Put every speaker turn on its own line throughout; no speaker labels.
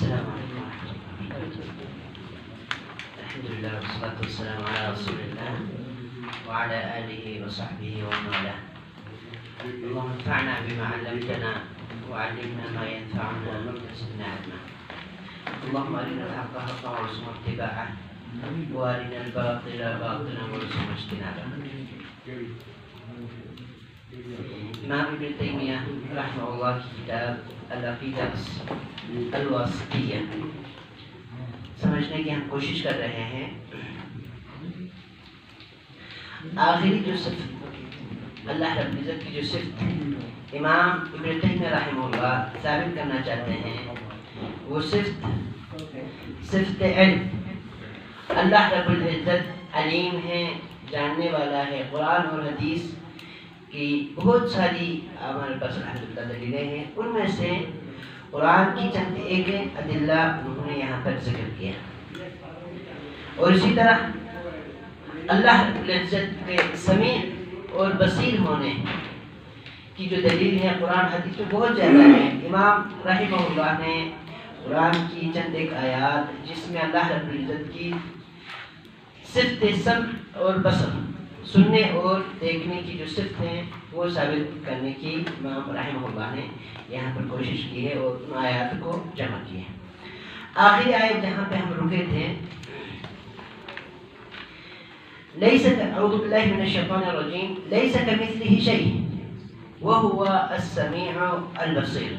السلام علیکم ورحمۃ اللہ. الحمد للہ والصلاة والسلام علی رسول اللہ وعلی آلہ وصحبہ ومن والاه. اللهم انفعنا بما علمتنا وعلمنا ما ينفعنا وزدنا علما. اللهم أرنا الحق حقا وارزقنا اتباعه وأرنا الباطل باطلا وارزقنا اجتنابه. امام ابن تیمیہ رحمہ اللہ کی کتاب العقیدہ الواسطیہ سمجھنے کی ہم کوشش کر رہے ہیں. آخری جو صفت اللہ رب العزت کی جو صفت امام ابن تیمیہ رحمہ اللہ ثابت کرنا چاہتے ہیں وہ صفت علم. اللہ رب العزت علیم ہے، جاننے والا ہے. قرآن اور حدیث کی بہت ساری ہمارے پاس الحمدللہ دلیلیں ہیں. ان میں سے قرآن کی چند ایک ادلہ انہوں نے یہاں پر ذکر کیا. اور اسی طرح اللہ رب العزت کے سمیع اور بصیر ہونے کی جو دلیل ہے قرآن حدیث میں بہت زیادہ ہے. امام رحمہ اللہ نے قرآن کی چند ایک آیات جس میں اللہ رب العزت کی صفت سمع اور بصر، سننے اور دیکھنے کی جو صفت ہیں وہ ثابت کرنے کی امام رحمہ اللہ نے یہاں پر کوشش کی ہے اور ان آیات کو جمع کی ہے. آخری آیت جہاں پہ ہم رکے تھے، اعوذ باللہ من الشیطان الرجیم لیس کمثلہ شیء وہو السمیع البصیر.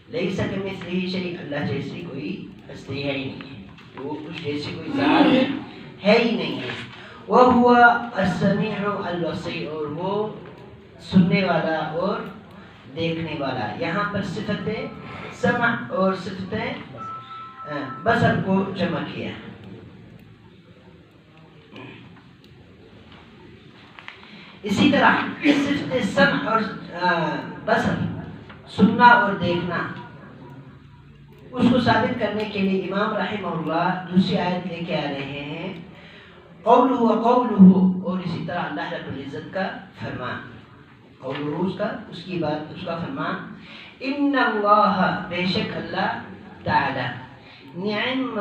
لیس کمثلہ شیء، اللہ جیسی کوئی ہستی ہے ہی نہیں ہے، وہ اس جیسی کوئی ذات ہے ہی نہیں ہے. وَهُوَ السَّمِيعُ الْبَصِيرُ، اور وہ سننے والا اور دیکھنے والا. یہاں پر صفت سمع اور صفت بصر کو جمع کیا. اسی طرح صفت سمع اور بصر، سننا اور دیکھنا، اس کو ثابت کرنے کے لیے امام رحمہ اللہ دوسری آیت لے کے آ رہے ہیں، قولہ وقولہ، اور اسی طرح اللہ رب العزت کا فرمان. قولہ اس کی بات، اس کا فرمان، ان اللہ، بے شک اللہ تعالی، نعم،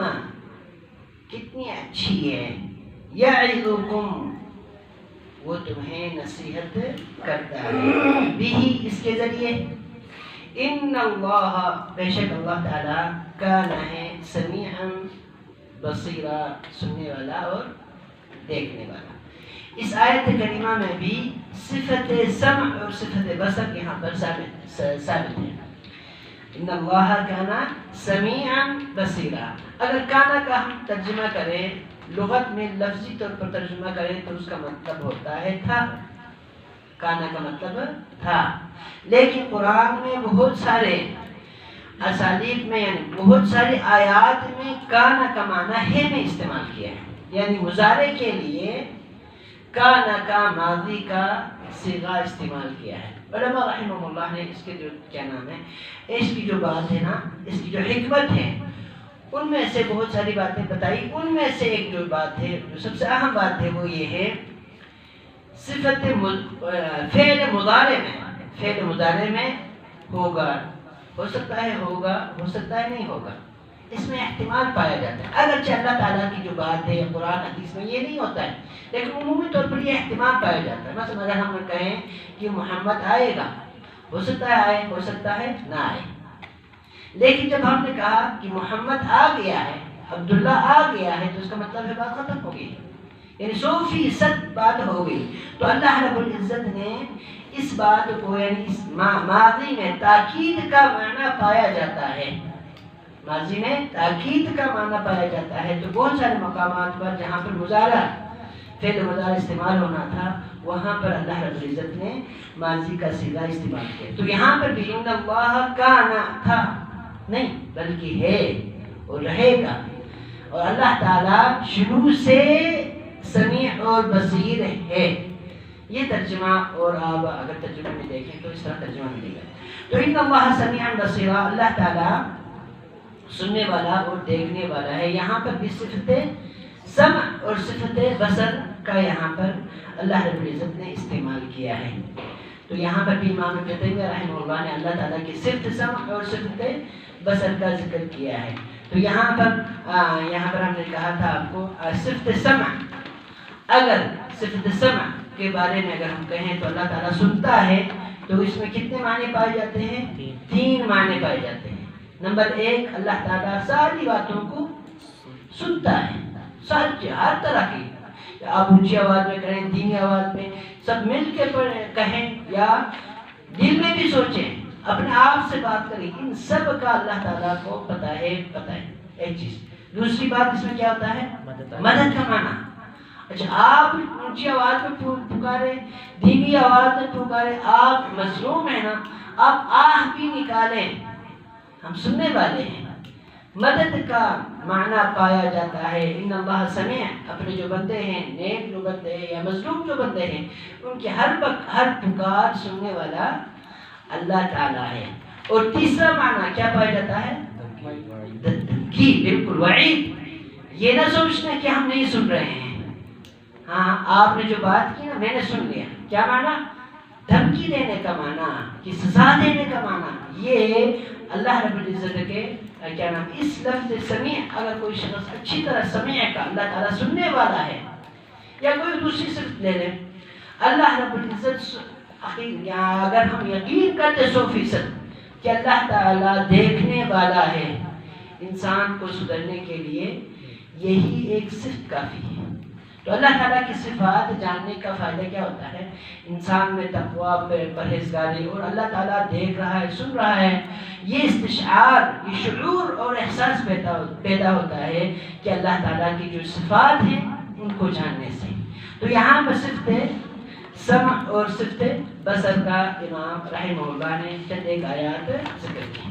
کتنی اچھی ہے، یعظکم، وہ تمہیں نصیحت کرتا ہے، بھی، اس کے ذریعے، ان اللہ، بے شک اللہ تعالی، کان ہے، سمیعا بصیرا، سننے والا اور دیکھنے والا. اس آیت کریمہ میں بھی صفت سمع اور صفت بصر یہاں پر ثابت ہے. ان اللہ کان سمیعا بصیرا. اگر کانا کا ہم ترجمہ کریں، لغت میں لفظی طور پر ترجمہ کریں تو اس کا مطلب ہوتا ہے تھا. کانا کا مطلب تھا، لیکن قرآن میں بہت سارے اسالیب میں، یعنی بہت ساری آیات میں کانا کا معنی ہے میں استعمال کیا ہے. یعنی مضارع کے لیے کانا کا ماضی کا صیغہ استعمال کیا ہے. علماء رحمہ اللہ نے اس کے جو کیا نام ہے، اس کی جو بات ہے نا، اس کی جو حکمت ہے، ان میں سے بہت ساری باتیں بتائی. ان میں سے ایک جو بات ہے، جو سب سے اہم بات ہے، وہ یہ ہے صفت فعل مضارع میں ہوگا، ہو سکتا ہے ہوگا، ہو سکتا ہے نہیں ہوگا، اس میں احتمال پایا جاتا ہے. اگرچہ اللہ تعالیٰ کی جو بات ہے قرآن حدیث میں یہ نہیں ہوتا ہے، لیکن عمومی طور پر یہ احتمال پایا جاتا ہے. مثلا اگر ہم کہیں کہ محمد آئے گا، ہو سکتا ہے آئے، ہو سکتا ہے نہ آئے. لیکن جب ہم نے کہا کہ محمد آ گیا ہے، عبداللہ آ گیا ہے، تو اس کا مطلب ہے بات ختم ہو گئی، یعنی 100% بات ہو گئی. تو اللہ رب العزت نے اس بات کو، یعنی اس ماضی میں تاکید کا معنی پایا جاتا ہے، ماضی میں تاکید کا معنی پایا جاتا ہے. تو بہت سارے مقامات پر جہاں پر فعل مضارع استعمال ہونا تھا، وہاں پر اللہ رب العزت نے ماضی کا صیغہ استعمال کیا. تو یہاں پر بھی ان اللہ کانا تھا نہیں، بلکہ ہے اور رہے گا. اور اللہ تعالیٰ شروع سے سمیع اور بصیر ہے. یہ ترجمہ، اور آپ اگر ترجمہ میں دیکھیں تو اس طرح ترجمہ ملے گا. تو ان اللہ سمیع بصیرا، اللہ تعالیٰ سننے والا اور دیکھنے والا ہے. یہاں پر بھی صفت سمع اور صفت بصر کا یہاں پر اللہ رب العزت نے استعمال کیا ہے. تو یہاں پر بھی امام ابن تیمیہ رحمہ اللہ نے اللہ تعالیٰ کی صفت سمع اور صفت بصر کا ذکر کیا ہے. تو یہاں پر ہم نے کہا تھا آپ کو صفت سمع، اگر صفت سمع کے بارے میں اگر ہم کہیں تو اللہ تعالیٰ سنتا ہے، تو اس میں کتنے معنی پائے جاتے ہیں؟ 3 معنی پائے جاتے ہیں. نمبر 1، اللہ تعالیٰ ساری باتوں کو سنتا ہے، سچ ہر طرح کی، آپ اونچی آواز میں کہیں، دھیمی آواز میں، سب مل کے کہیں یا دل میں بھی سوچیں، اپنے آپ سے بات کریں، ان سب کا اللہ تعالیٰ کو پتہ ہے. ایک چیز. دوسری بات اس میں کیا ہوتا ہے؟ مدد کا معنی. اچھا، آپ اونچی آواز میں پکارے، دھیمی آواز میں پکارے، آپ مظلوم ہیں نا، آپ آہ بھی نکالیں، ہم سننے والے ہیں. مدد کا معنی پایا جاتا ہے. ان اللہ سمیع، اپنے جو بندے ہیں، نیک جو بندے ہیں یا مظلوم جو بندے ہیں، ان کی ہر پکار سننے والا اللہ تعالیٰ ہے. اور تیسرا معنی کیا پایا جاتا ہے؟ دھمکی، بالکل وعید. یہ نہ سوچنا کہ ہم نہیں سن رہے ہیں، ہاں آپ نے جو بات کی نا میں نے سن لیا. کیا معنی؟ دھمکی دینے کا معنی، کہ سزا دینے کا معنی. یہ اللہ رب العزت کے کیا نام، اس لفظ سمیع، اگر کوئی شخص اچھی طرح سمیع کا، اللہ تعالیٰ سننے والا ہے، یا کوئی دوسری صفت لے لیں، اللہ رب العزت اگر ہم یقین کرتے 100% کہ اللہ تعالیٰ دیکھنے والا ہے، انسان کو سدھرنے کے لیے یہی ایک صفت کافی ہے. تو اللہ تعالیٰ کی صفات جاننے کا فائدہ کیا ہوتا ہے؟ انسان میں تقوی، پرہیزگاری، اور اللہ تعالیٰ دیکھ رہا ہے، سن رہا ہے، یہ استشعار، یہ شعور اور احساس پیدا ہوتا ہے کہ اللہ تعالیٰ کی جو صفات ہیں ان کو جاننے سے. تو یہاں پر صفت سمع اور صفت بصر کا امام رحمہ اللہ نے چند ایک آیات ذکر کی.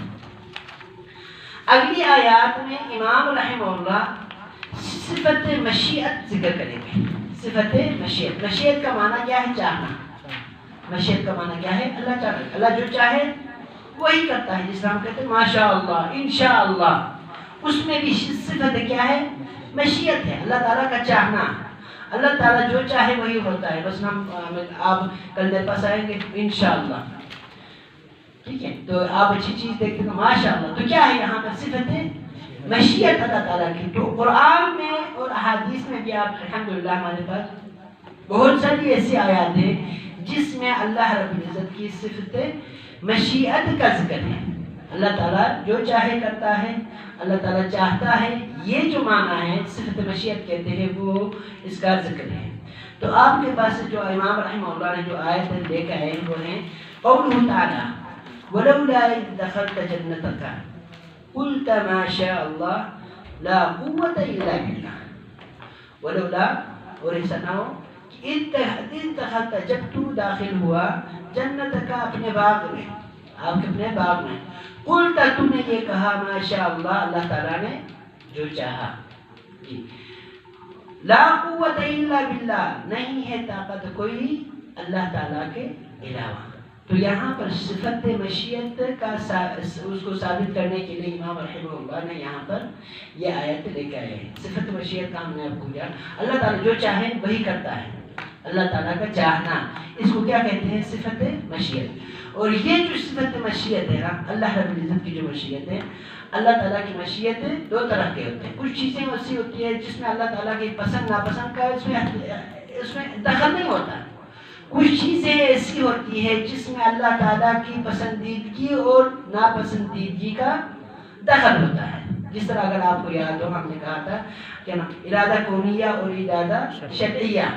اگلی آیات میں امام رحمہ اللہ صفت مشیت ذکر کریں گے. صفت مشیت، مشیت کا معنی کیا ہے؟ چاہنا. مشیت کا معنی کیا ہے؟ اللہ چاہتا ہے، اللہ جو چاہے وہی کرتا ہے. جس طرح ہم کہتے ہیں ماشاء اللہ، انشاء اللہ، اس میں بھی صفت کیا ہے؟ مشیت ہے، اللہ تعالیٰ کا چاہنا. اللہ تعالیٰ جو چاہے وہی ہوتا ہے. بس آپ کل میرے پاس آئیں گے انشاءاللہ، ٹھیک ہے، تو آپ اچھی چیز دیکھتے ہیں ماشاءاللہ. تو کیا ہے یہاں پر؟ صفت مشیت اللہ تعالیٰ کی. تو قرآن میں اور احادیث میں بھی آپ الحمدللہ ہمارے پاس بہت ساری ایسی آیات ہیں جس میں اللہ رب العزت کی صفت مشیت کا ذکر ہے. اللہ تعالیٰ جو چاہے کرتا ہے، اللہ تعالیٰ چاہتا ہے، یہ جو معنی ہے صفت مشیت کہتے ہیں، وہ اس کا ذکر ہے. تو آپ کے پاس جو امام رحمہ اللہ نے جو آیت لے کے آئے وہ ہیں قوله تعالیٰ وَلَوْلَا إِذْ دَخَلْتَ جَنَّتَكَ قُلْتَ مَا شَاءَ اللَّهُ لَا قُوَّةَ إِلَّا بِاللَّهِ. وَلَوْلَا، اور ایسا نہ ہو کہ اِذْ دَخَلْتَ، جب تو داخل ہوا جنت کا، اپنے باغ میں، آپ کے اپنے باغ میں، قلت، تم نے یہ کہا ما شاء اللہ، اللہ تعالیٰ نے جو چاہا. لا قوت الا باللہ، نہیں ہے طاقت کوئی اللہ تعالیٰ کے علاوہ. تو یہاں پر صفت مشیت کا اس کو ثابت کرنے کے لیے امام رحمہ اللہ نے یہاں پر یہ آیت لے کے آئے ہیں. صفت مشیت کا ہم نے آپ کو کیا، اللہ تعالیٰ جو چاہے وہی کرتا ہے، اللہ تعالیٰ کا چاہنا، اس کو کیا کہتے ہیں؟ صفت مشیت. اور یہ جو صفت مشیت ہے نا، اللہ رب العزت کی جو مشیت ہے، اللہ تعالیٰ کی مشیت 2 طرح کے ہوتے ہیں. کچھ چیزیں ایسی ہوتی ہیں جس میں اللہ تعالیٰ کی پسند ناپسند کا اس میں دخل نہیں ہوتا. کچھ چیزیں ایسی ہوتی ہے جس میں اللہ تعالیٰ کی پسندیدگی اور ناپسندیدگی کا دخل ہوتا ہے. جس طرح اگر آپ کو یاد ہو، ہم نے کہا تھا کہ نا ارادہ کونیہ اور ارادہ شرعیہ.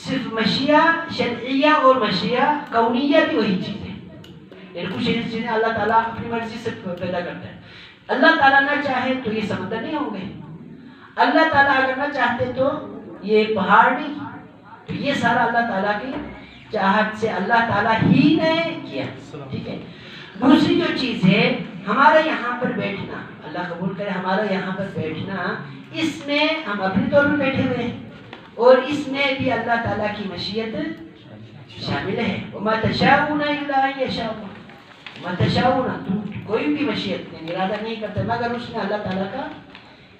صرف مشیہ شرعیہ اور مشیہ کونیہ بھی وہی چیز ہے. یعنی کچھ ایسی چیزیں اللہ تعالیٰ اپنی مرضی سے پیدا کرتا ہے. اللہ تعالیٰ نہ چاہے تو یہ سمندر نہیں ہوں گے، اللہ تعالیٰ اگر نہ چاہتے تو یہ پہاڑ نہیں. تو یہ سارا اللہ تعالیٰ کی چاہت سے اللہ تعالیٰ ہی نے کیا. ٹھیک ہے. دوسری جو چیز ہے ہمارے یہاں پر بیٹھنا، اللہ قبول کرے، ہمارا یہاں پر بیٹھنا، اس میں ہم اپنے طور پر بیٹھے ہوئے ہیں اور اس میں بھی اللہ تعالیٰ کی مشیت شامل ہے. وَمَا تَشَاءُونَ إِلَّا أَن يَشَاءَ اللَّهُ. وَمَا تَشَاءُونَ، تم کوئی بھی مشیت نہیں، ارادہ نہیں کرتے مگر اس میں اللہ تعالیٰ کا،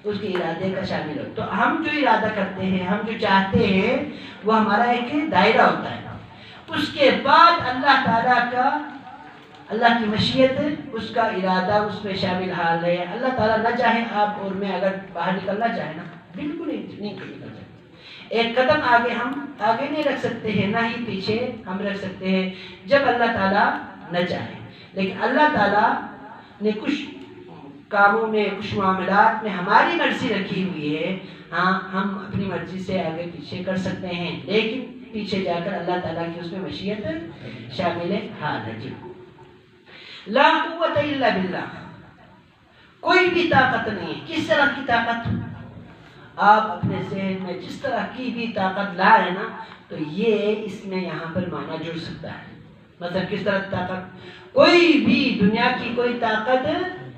اس کے ارادے کا شامل ہو. تو ہم جو ارادہ کرتے ہیں، ہم جو چاہتے ہیں، وہ ہمارا ایک دائرہ ہوتا ہے. اس کے بعد اللہ تعالیٰ کا اللہ کی مشیت اس کا ارادہ اس میں شامل حال ہے. اللہ تعالیٰ نہ چاہے آپ اور میں اگر باہر نکلنا چاہیں نا بالکل نہیں نکل سکتے. ایک قدم آگے ہم آگے نہیں رکھ سکتے ہیں، نہ ہی پیچھے ہم رکھ سکتے ہیں جب اللہ تعالیٰ نہ چاہے. لیکن اللہ تعالیٰ نے کچھ کاموں میں کچھ معاملات میں ہماری مرضی رکھی ہوئی ہے. ہاں ہم اپنی مرضی سے آگے پیچھے کر سکتے ہیں، لیکن پیچھے جا کر اللہ تعالیٰ کی اس میں مشیت شامل حال ہے. جی لا قوت الا باللہ، کوئی بھی طاقت نہیں ہے. کس طرح کی طاقت؟ آپ اپنے ذہن میں جس طرح کی بھی طاقت لائے نا تو یہ اس میں یہاں پر معنی جڑ سکتا ہے. مثلا کس طرح طاقت؟ کوئی بھی دنیا کی کوئی طاقت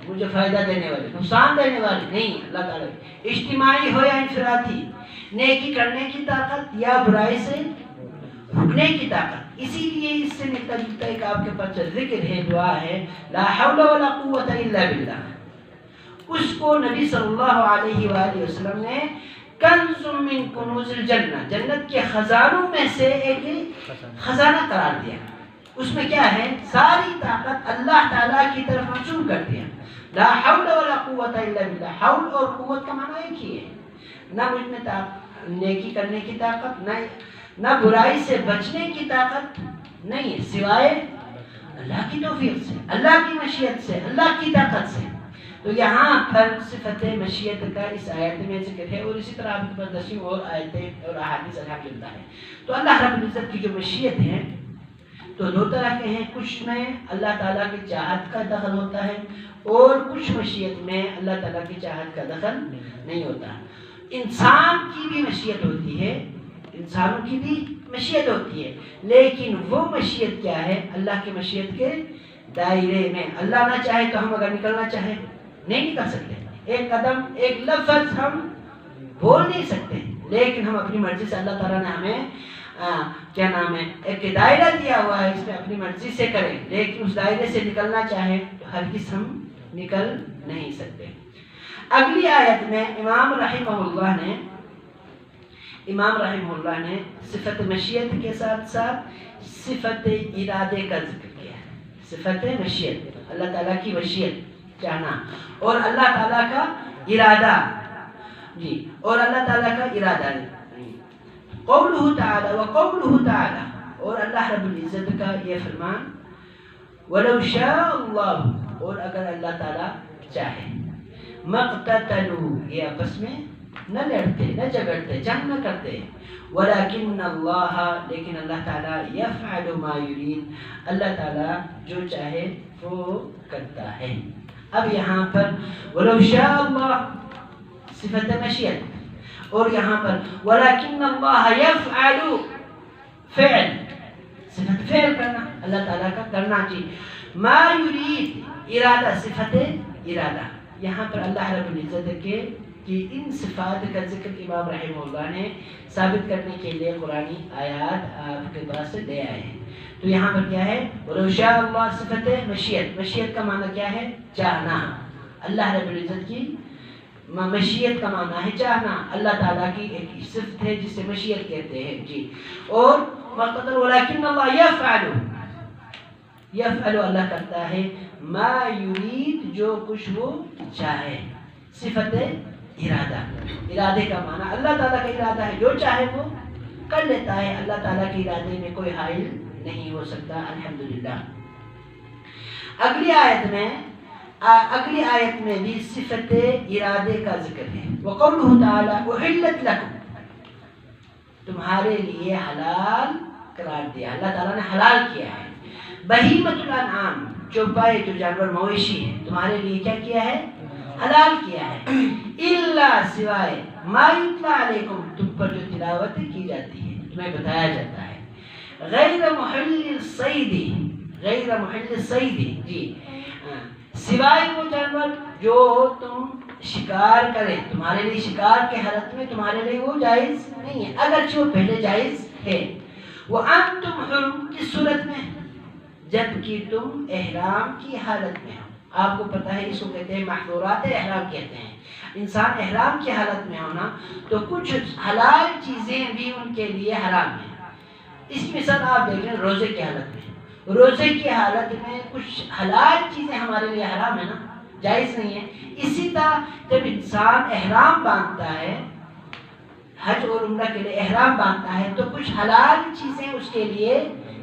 مجھے فائدہ دینے والی نقصان دینے والی نہیں. اللہ تعالیٰ اجتماعی ہو یا انفرادی، نیکی کرنے کی طاقت یا برائی سے رکنے کی طاقت. اسی لیے اس سے ملتا جلتا ایک آپ کے پاس ذکر ہے، دعا ہے لا حول ولا قوت الا باللہ. اس کو نبی صلی اللہ علیہ وآلہ وسلم نے کنز من کنوز الجنہ، جنت کے خزانوں میں سے ایک خزانہ قرار دیا. اس میں کیا ہے؟ ساری طاقت اللہ تعالیٰ کی طرف منسوب کر دیا. لا حول ولا قوت الا باللہ. حول اور قوت کا معنی ایک ہی ہے. نہ مجھ میں نیکی کرنے کی طاقت، نہ برائی سے بچنے کی طاقت نہیں ہے سوائے اللہ کی توفیق سے، اللہ کی مشیت سے، اللہ کی طاقت سے. تو یہاں پر صفت مشیت کا اس آیت میں ذکر ہے، اور اسی طرح آپ کے پاس 10 اور آیتیں اور احادیث الحمدللہ ہے. تو اللہ رب العزت کی جو مشیت ہے تو دو طرح کے ہیں. کچھ میں اللہ تعالیٰ کی چاہت کا دخل ہوتا ہے اور کچھ مشیت میں اللہ تعالیٰ کی چاہت کا دخل نہیں ہوتا. انسان کی بھی مشیت ہوتی ہے، انسانوں کی بھی مشیت ہوتی ہے، لیکن وہ مشیت کیا ہے؟ اللہ کی مشیت کے دائرے میں. اللہ نہ چاہے تو ہم اگر نکلنا چاہیں نہیں نکل سکتے. ایک قدم، ایک لفظ ہم بول نہیں سکتے، لیکن ہم اپنی مرضی سے اللہ تعالیٰ نے ہمیں کیا نام ہے ایک دائرہ دیا ہوا ہے، اس میں اپنی مرضی سے کریں، لیکن اس دائرے سے نکلنا چاہیں تو ہرگز ہم نکل نہیں سکتے. اگلی آیت میں امام رحمہ اللہ نے صفت مشیت کے ساتھ ساتھ صفت ارادے کا ذکر کیا ہے. صفت مشیت، اللہ تعالیٰ کی مشیت چاہنا اور اللہ تعالیٰ کا ارادہ. جی اور اللہ تعالیٰ کا ارادہ قولہ تعالی وقولہ تعالی، اور اللہ رب العزت کا یہ فرمان وَلَوْ شَاءَ اللَّهُ، اور اگر اللہ تعالیٰ چاہے. مَقْتَتَلُوا، یہ آپس میں نہ لڑتے، نہ جھگڑتے، جنگ نہ کرتے. وَلَكِنَّ اللَّهَ، لیکن اللہ تعالیٰ يَفْعَلُ مَا يُرِيدُ، اللہ تعالیٰ جو چاہے وہ کرتا ہے. اب یہاں پر وَلَوْ شَاءَ اللَّهُ صفت مشیت، اور یہاں پر وَلَكِنَّ اللَّهَ يَفْعَلُ فعل، صفت فعل کرنا، اللہ تعالیٰ کا کرنا چاہیے. ما یرید ارادہ، صفت ارادہ. یہاں پر اللہ رب العزت کے ان صفات کا ذکر امام رحمہ اللہ نے ثابت کرنے کے لیے قرآنی آیات آپ کے پاس لے آئے ہیں. تو یہاں پر کیا ہے؟ وَلَوْ شَاءَ اللَّهُ صفت مشیت. مشیت کا معنی کیا ہے؟ چاہنا. اللہ رب العزت کی مشیت کا معنی ہے چاہنا. اللہ تعالیٰ کی ایک صفت ہے جسے مشیت کہتے ہیں. جی اور مقتدر ولیکن اللہ یفعل، اللہ کرتا ہے ما یرید، جو کچھ وہ چاہے. صفت ارادہ، ارادے کا معنی اللہ تعالیٰ کا ارادہ ہے، جو چاہے وہ کر لیتا ہے. اللہ تعالیٰ کے ارادے میں کوئی حائل نہیں ہو سکتا. الحمدللہ. اگلی آیت میں بھی صفت ارادے کا ذکر ہے. وَقَوْلُهُ تَعَالَى أُحِلَّتْ لَكُمْ، تمہارے لیے حلال قرار دیا، اللہ تعالیٰ نے حلال کیا ہے. بہیمۃ الانعام، چوپائے جو جانور مویشی ہیں، تمہارے لیے کیا کیا ہے؟ حلال کیا ہے. الا، سوائے ما یتلی علیکم، تم پر جو تلاوت کی جاتی ہے، تمہیں بتایا جاتا ہے. غیر محل الصید، غیر محل الصید، جی سوائے وہ جانور جو تم شکار کریں، تمہارے لیے شکار کے حالت میں تمہارے لیے وہ جائز نہیں ہے، اگرچہ وہ پہلے جائز ہے. وَأَنْتُمْ حُرُمْ، کس صورت میں؟ جبکہ تم احرام کی حالت میں ہو. آپ کو پتہ ہے اس کو کہتے ہیں محظورات احرام کہتے ہیں. انسان احرام کی حالت میں ہونا تو کچھ حلال چیزیں بھی ان کے لیے حرام ہیں. اس کی مثال آپ دیکھ لیں روزے کی حالت میں، روزے کی حالت میں کچھ حلال چیزیں ہمارے لیے حرام ہے نا، جائز نہیں ہے. اسی طرح جب انسان احرام باندھتا ہے، حج اور عمرہ کے لیے احرام باندھتا ہے، تو کچھ حلال چیزیں اس کے لیے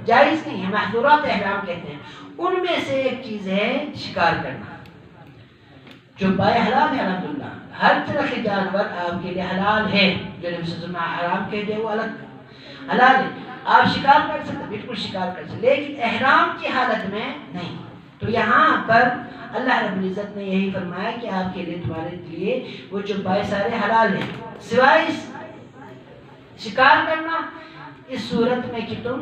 جائز نہیں ہے، محظورات احرام کہتے ہیں. ان میں سے ایک چیز ہے شکار کرنا، جو بائے حلال ہے. الحمدللہ ہر طرح کے جانور آپ کے لیے حلال ہے، جو نبی صلی اللہ علیہ وسلم حرام کہتے ہیں وہ الگ حلال ہے. آپ شکار کر سکتے، بالکل شکار کر سکتے، لیکن احرام کی حالت میں نہیں. تو یہاں پر اللہ رب العزت نے یہی فرمایا کہ آپ کے لیے، تمہارے لیے وہ جو بائے سارے حلال ہیں، سوائے شکار کرنا اس صورت میں کہ تم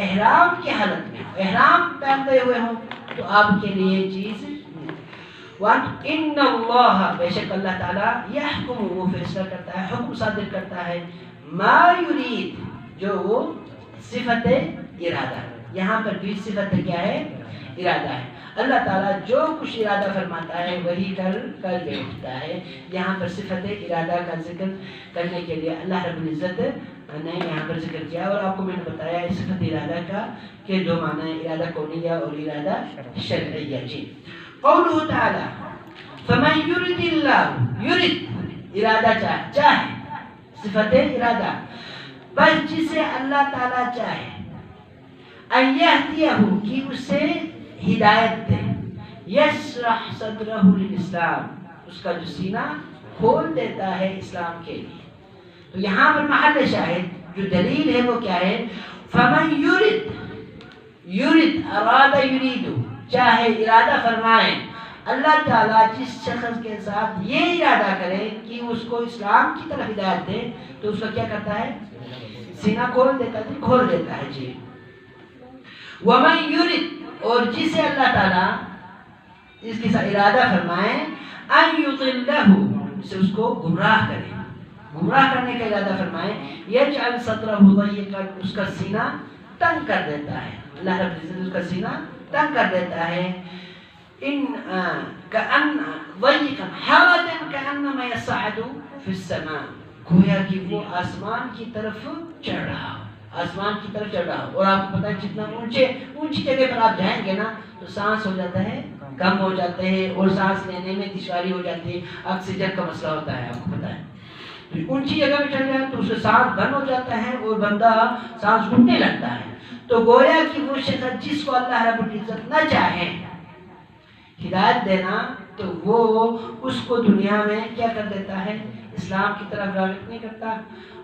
احرام کی حالت میں احرام پہنتے ہوئے ہو، تو آپ کے لیے چیز. وَإِنَّ اللَّهَ بے شک اللہ تعالیٰ يَحْكُمُ وہ فیصلہ کرتا ہے، حکم صادر کرتا ہے، مَا يُرِيد جو وہ صفت ارادہ. یہاں پر بھی صفت کیا ہے؟ ارادہ ہے. اللہ تعالیٰ جو کچھ ارادہ فرماتا ہے وہی کر بیٹھتا ہے. یہاں پر صفت ارادہ کا ذکر کرنے کے لیے اللہ رب العزت نے یہاں پر ذکر کیا، اور آپ کو میں نے بتایا صفت ارادہ کا کہ دو معنی ہیں، ارادہ کونیہ اور ارادہ شرعیہ. جی قولہ تعالی فمن یرد اللہ، یرد ارادہ چاہے، صفت ارادہ، بس جسے اللہ تعالیٰ چاہے، ان یہدیہ کہ اسے ہدایت دے، یشرح صدرہ للاسلام اس کا جو سینہ کھول دیتا ہے اسلام کے لیے. تو یہاں پر محل شاہد جو دلیل ہے وہ کیا ہے؟ فمن یرد ارادہ یریدو، چاہے ارادہ فرمائے. اللہ تعالیٰ جس شخص کے ساتھ یہ ارادہ کرے کہ اس کو اسلام کی طرف ہدایت دے، تو اس کا کیا کرتا ہے؟ سینہ کھول دیتا ہے. جی ومن یرد اور جسے اللہ تعالیٰ اس کے ساتھ ارادہ فرمائے، ان یضلہ سے اس کو گمراہ کرے، گمراہ کرنے کا ارادہ فرمائے، یجعل صدرہ ضیقا اس کا سینہ تنگ کر دیتا ہے. اللہ رب العزت اس کا سینہ تنگ کر دیتا ہے. ان کأن ضیقا حرجا کأنما یصعد فی السماء، گویا کہ وہ آسمان کی طرف چڑھ رہا ہو، آسمان کی طرف چڑھ رہا ہو. اور آپ کو پتہ ہے جتنا اونچی جگہ پر آپ جائیں گے نا تو سانس ہو جاتا ہے کم ہو جاتے ہیں، اور سانس لینے میں دشواری ہو جاتی ہے، آکسیجن کا مسئلہ ہوتا ہے. آپ کو پتہ ہے اونچی جگہ پہ چڑھ جائے تو اس سے سانس بند ہو جاتا ہے اور بندہ سانس گھٹنے لگتا ہے. تو گویا کہ وہ شخص جس کو اللہ رب العزت نہ چاہے ہدایت دینا، تو وہ اس کو دنیا میں کیا کر دیتا ہے؟ اسلام کی طرف راغب نہیں کرتا.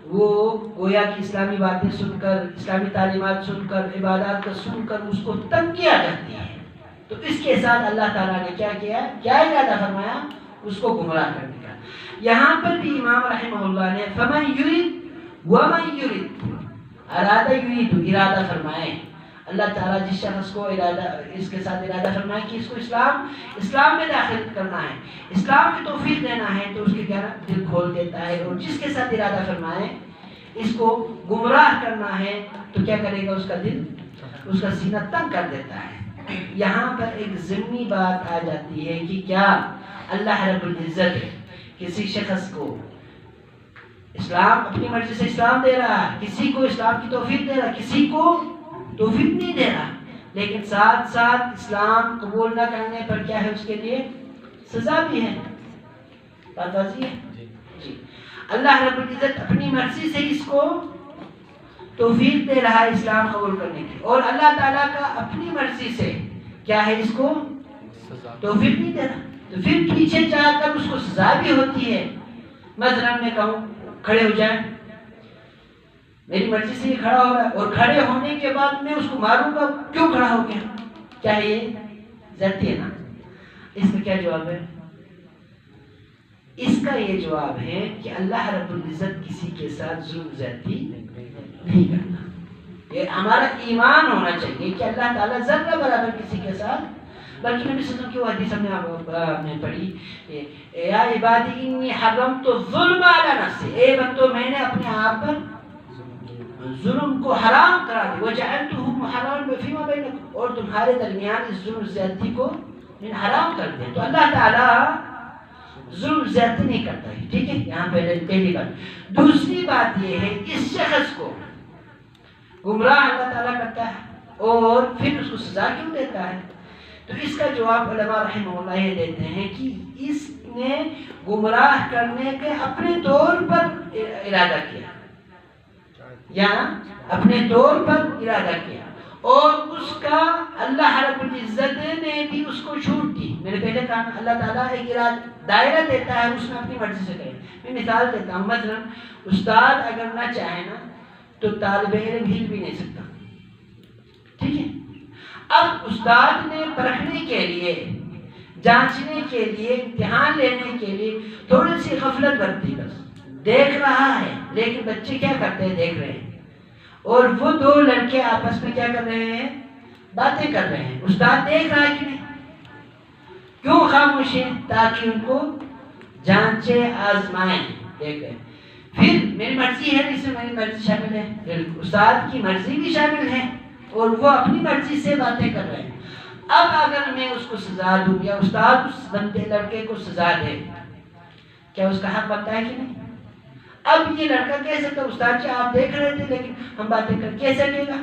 وہ گویا کہ اسلامی باتیں سن کر، اسلامی تعلیمات سن کر، عبادات کو سن کر اس کو تنگ کیا جاتی ہے. تو اس کے ساتھ اللہ تعالیٰ نے کیا ارادہ فرمایا؟ اس کو گمراہ کرنے کا. یہاں پر بھی امام رحمہ اللہ نے فمن یرد ومن یرد ارادہ یرید ارادہ فرمائے. اللہ تعالیٰ جس شخص کو اس کے ساتھ ارادہ فرمائے کہ اس کو اسلام میں داخل کرنا ہے، اسلام کی توفیق دینا ہے، تو اس کے کیا دل کھول دیتا ہے. اور جس کے ساتھ ارادہ فرمائے اس کو گمراہ کرنا ہے تو کیا کرے گا؟ اس کا دل، اس کا سینہ تنگ کر دیتا ہے. یہاں پر ایک ضمنی بات آ جاتی ہے کہ کیا اللہ رب العزت کسی شخص کو اسلام اپنی مرضی سے اسلام دے رہا ہے، کسی کو اسلام کی توفیق دے رہا، کسی کو توفیق نہیں دے رہا، لیکن ساتھ ساتھ اسلام قبول نہ کرنے پر کیا ہے؟ اس کے لیے سزا بھی ہے. بات واضح ہے؟ جی اللہ رب العزت اپنی مرضی سے اس کو توفیق دے رہا ہے اسلام قبول کرنے کی، اور اللہ تعالیٰ کا اپنی مرضی سے کیا ہے؟ اس کو توفیق نہیں دے رہا. تو پھر پیچھے جا کر اس کو سزا بھی ہوتی ہے. مثلا میں کہوں کھڑے ہو جائیں، میری مرضی سے یہ کھڑا ہو رہا ہے، اور کھڑے ہونے کے بعد میں اس کو ماروں گا، کیوں کھڑا ہو گیا؟ کیا یہ زیادتی ہے نا؟ اس کا کیا جواب ہے؟ اس کا یہ جواب ہے کہ اللہ رب العزت کسی کے ساتھ ظلم زیادتی نہیں کرتا. یہ ہمارا ایمان ہونا چاہیے کہ اللہ تعالیٰ ذرہ برابر کسی کے ساتھ، بلکہ نبی صلی اللہ علیہ وسلم کی وہ حدیث ہم نے پڑھی، یا عبادی انی حرمت الظلم علی نفسی، اے بندو میں نے اپنے آپ پر ظلم کو حرام کرا دی، وجعلتہ محرما فیما بینکم، اور تمہارے درمیان اس ظلم زیادتی کو میں نے حرام کر دیا. تو اللہ تعالیٰ ظلم زیادتی نہیں کرتا ہے. ٹھیک ہے، یہاں پہلی بات. دوسری بات یہ ہے اس شخص کو گمراہ اللہ تعالیٰ کرتا ہے اور پھر اس کو سزا کیوں دیتا ہے؟ تو اس کا جواب علماء رحمہ اللہ یہ دیتے ہیں کہ اس نے گمراہ کرنے کے اپنے طور پر ارادہ کیا، یا اپنے طور پر ارادہ کیا، اور اس کا اللہ رب العزت نے بھی اس کو چھوٹ دی۔ میں نے پہلے کہا اللہ تعالیٰ ایک دائرہ دیتا ہے، اس نے اپنی مرضی سے کرے۔ میں مثال دیتا ہوں، مثلا استاد اگر نہ چاہے نا تو طالب علم ہل بھی نہیں سکتا، ٹھیک ہے؟ اب استاد نے پرکھنے کے لیے، جانچنے کے لیے، امتحان لینے کے لیے تھوڑی سی غفلت برتی، بس دیکھ رہا ہے، لیکن بچے کیا کرتے ہیں؟ دیکھ رہے ہیں، اور وہ دو لڑکے آپس میں کیا کر رہے ہیں؟ باتیں کر رہے ہیں۔ استاد دیکھ رہا ہے کہ نہیں؟ کیوں خاموش ہے؟ تاکہ ان کو جانچے، آزمائیں، دیکھ رہے ہیں۔ پھر میری مرضی ہے، اس میں میری مرضی شامل ہے، استاد کی مرضی بھی شامل ہے، اور وہ اپنی مرضی سے باتیں کر رہے ہیں۔ اب اگر میں اس کو سزا دوں یا استاد اس بندے لڑکے کو سزا دے، کیا اس کا حق بنتا ہے کہ نہیں؟ اب یہ لڑکا کہہ سکتا استاد جی آپ دیکھ رہے تھے لیکن ہم باتیں کر، کہہ سکے گا؟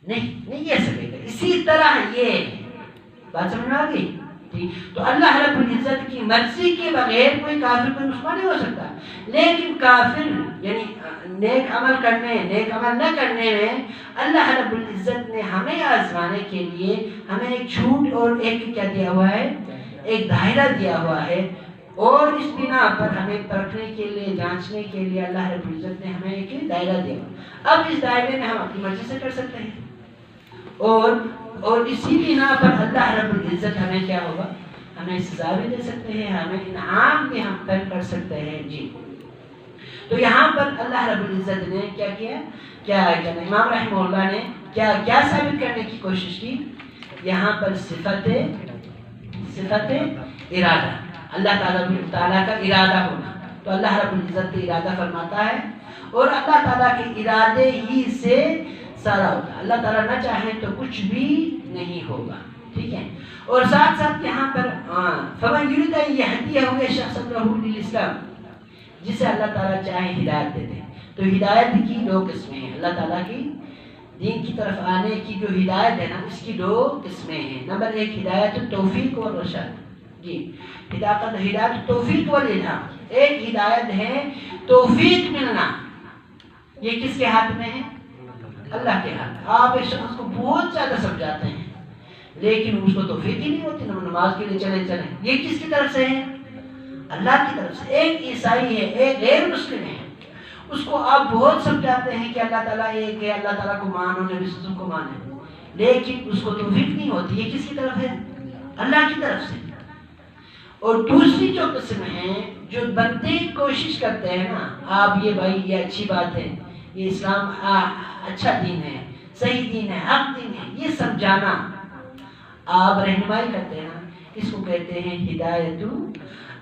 نہیں کہہ سکے گا۔ اسی طرح یہ بات سمجھ میں آ گئی؟ تو اللہ رب العزت کی مرضی کے بغیر کوئی کافر، کوئی مسلمان نہیں ہو سکتا، لیکن کافر یعنی نیک عمل کرنے، نیک عمل نہ کرنے میں اللہ رب العزت نے ہمیں آزمانے کے لیے ہمیں ایک چھوٹ اور ایک کیا دیا ہوا ہے؟ ایک دائرہ دیا ہوا ہے، اور اس بنا پر ہمیں پرکھنے کے لیے، جانچنے کے لیے اللہ رب العزت نے ہمیں ایک دائرہ دیا۔ اب اس دائرے میں ہم اپنی مرضی سے کر سکتے ہیں، اور اسی بنا پر اللہ رب العزت ہمیں کیا ہوگا؟ ہمیں سزا بھی دے سکتے ہیں، ہمیں انعام بھی ہم پر کر سکتے ہیں۔ جی تو یہاں پر اللہ رب العزت نے کیا کیا امام رحمہ اللہ نے کیا ثابت کرنے کی کوشش کی؟ یہاں پر صفت ارادہ، اللہ تعالیٰ کا ارادہ ہونا۔ تو اللہ رب العزت ارادہ فرماتا ہے، اور اللہ تعالیٰ کے ارادے ہی سے سارا ہوتا ہے۔ اللہ تعالیٰ نہ چاہے تو کچھ بھی نہیں ہوگا، ٹھیک ہے؟ اور ساتھ ساتھ یہاں پر فمن یرید ان یہدیہ شخصا للاسلام، جسے اللہ تعالیٰ چاہے ہدایت دے دے۔ تو ہدایت کی دو قسمیں ہیں، اللہ تعالیٰ کی دین کی طرف آنے کی جو ہدایت ہے نا، اس کی دو قسمیں ہیں۔ نمبر ایک ہدایت التوفیق والرشاد، جی ہدایت التوفیق والالہام، ایک ہدایت ہے توفیق ملنا، یہ کس کے ہاتھ میں ہے؟ اللہ کے ہاتھ۔ آپ اس شخص کو بہت زیادہ سمجھاتے ہیں لیکن اس کو توفیق ہی نہیں ہوتی، نماز کے لیے چلیں، یہ کس کی طرف سے ہے؟ اللہ کی طرف سے۔ ایک عیسائی ہے، ایک غیر مسلم ہے، اس کو آپ بہت سمجھاتے ہیں کہ اللہ تعالیٰ ایک ہے، اللہ تعالیٰ کو مانو، نبی صلی اللہ علیہ وسلم کو مانے، لیکن اس کو توفیق نہیں ہوتی۔ یہ کس کی طرف ہے؟ اللہ کی طرف سے۔ اور دوسری جو قسم ہے، جو بندے کوشش کرتے ہیں نا، آپ یہ بھائی یہ اچھی بات ہے، یہ اسلام اچھا دین ہے، صحیح دین ہے، حق دین ہے، یہ سمجھانا، آپ رہنمائی کرتے ہیں نا، اس کو کہتے ہیں ہدایت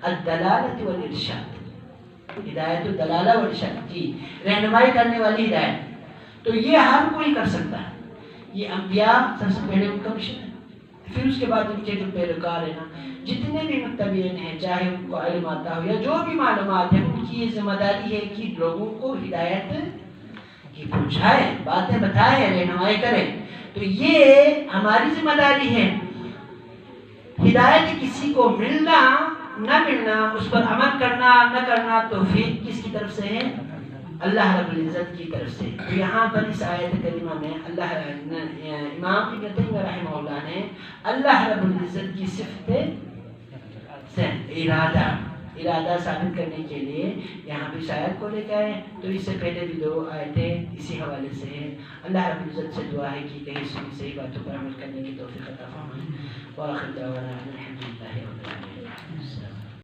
الدلالۃ والارشاد، ہدایت الدلالہ والارشاد، جی رہنمائی کرنے والی ہدایت۔ تو یہ ہر کوئی کر سکتا ہے، یہ انبیاء سب سے پہلے ان کا مشن ہے، پھر اس کے بعد ان کے جو پیروکار ہیں نا، جتنے بھی متبعین ہیں، چاہے ان کو علم آتا ہو یا جو بھی معلومات ہیں، ان کی یہ ذمہ داری ہے کہ لوگوں کو ہدایت کی پہنچائے، باتیں بتائے، رہنمائی کریں۔ تو یہ ہماری ذمہ داری ہے۔ ہدایت کسی کو ملنا نہ ملنا، اس پر عمل کرنا نہ کرنا، توفیق کس کی طرف سے ہے؟ اللہ رب العزت کی طرف سے۔ تو یہاں پر اس آیت کریمہ میں امام ابن تیمیہ رحمہ اللہ نے اللہ رب العزت کی صفت سے ارادہ ثابت کرنے کے لیے یہاں بھی اس آیت کو لے کے آئے۔ تو اس سے پہلے بھی دو آیتیں اسی حوالے سے ہیں۔ اللہ رب العزت سے دعا ہے کہ کہیں سنی صحیح باتوں پر عمل کرنے کی توفیق عطا فرمائے۔ وآخر دعوانا الحمد للہ رب العالمین۔